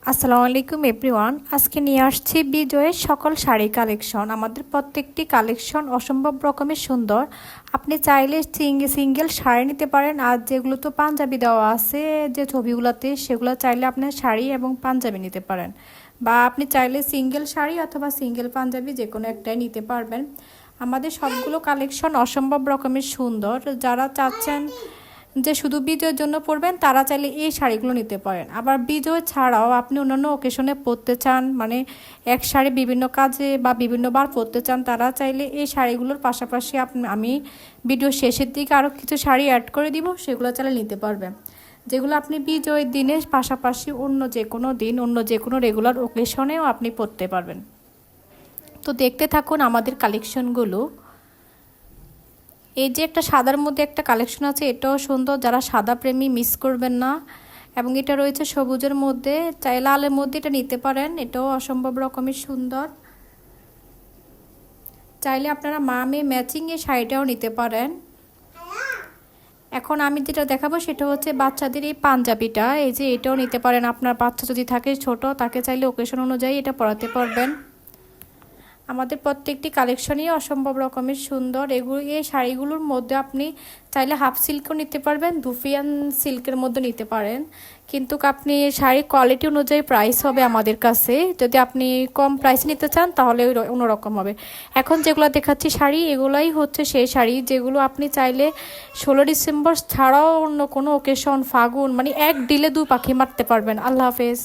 আসসালামু আলাইকুম এভরিওয়ান। আজকে নিয়ে আসছি বিজয়ের সকল শাড়ি কালেকশন। আমাদের প্রত্যেকটি কালেকশন অসম্ভব রকমের সুন্দর। আপনি চাইলে সিঙ্গেল শাড়ি নিতে পারেন, আর যেগুলো তো পাঞ্জাবি দেওয়া আছে যে ছবিগুলোতে, সেগুলো চাইলে আপনার শাড়ি এবং পাঞ্জাবি নিতে পারেন, বা আপনি চাইলে সিঙ্গেল শাড়ি অথবা সিঙ্গেল পাঞ্জাবি যে কোনো একটাই নিতে পারবেন। আমাদের সবগুলো কালেকশন অসম্ভব রকমের সুন্দর। যারা চাচ্ছেন যে শুধু বিজয়ের জন্য পরবেন, তারা চাইলে এই শাড়িগুলো নিতে পারেন। আবার বিজয় ছাড়াও আপনি অন্যান্য অকেশনে পরতে চান, মানে এক শাড়ি বিভিন্ন কাজে বা বিভিন্নবার পরতে চান, তারা চাইলে এই শাড়িগুলোর পাশাপাশি আমি ভিডিও শেষের দিকে আরও কিছু শাড়ি অ্যাড করে দিব, সেগুলো চাইলে নিতে পারবেন, যেগুলো আপনি বিজয়ের দিনের পাশাপাশি অন্য যে কোনো দিন, অন্য যে কোনো রেগুলার ওকেশনেও আপনি পরতে পারবেন। তো দেখতে থাকুন আমাদের কালেকশনগুলো। এই যে একটা সাদার মধ্যে একটা কালেকশন আছে, এটাও সুন্দর, যারা সাদা প্রেমী মিস করবেন না। এবং এটা রয়েছে সবুজের মধ্যে, চাই লালের মধ্যে এটা নিতে পারেন, এটাও অসম্ভব রকমের সুন্দর। চাইলে আপনারা মা মেয়ে ম্যাচিং এই শাড়িটাও নিতে পারেন। এখন আমি যেটা দেখাবো সেটা হচ্ছে বাচ্চাদের এই পাঞ্জাবিটা। এই যে এটাও নিতে পারেন, আপনার বাচ্চা যদি থাকে ছোট, তাকে চাইলে ওকেশন অনুযায়ী এটা পরাতে পারবেন। আমাদের প্রত্যেকটি কালেকশনই অসম্ভব রকমের সুন্দর। এই শাড়িগুলোর মধ্যে আপনি চাইলে হাফ সিল্কও নিতে পারবেন, দুফিয়ান সিল্কের মধ্যে নিতে পারেন, কিন্তু আপনি শাড়ির কোয়ালিটি অনুযায়ী প্রাইস হবে আমাদের কাছে। যদি আপনি কম প্রাইসে নিতে চান তাহলে অন্যরকম হবে। এখন যেগুলো দেখাচ্ছি শাড়ি, এগুলাই হচ্ছে সেই শাড়ি যেগুলো আপনি চাইলে 16 ডিসেম্বর ছাড়াও অন্য কোনো ওকেশন, ফাগুন, মানে এক ডিলে দু পাখি মারতে পারবেন। আল্লাহ হাফেজ।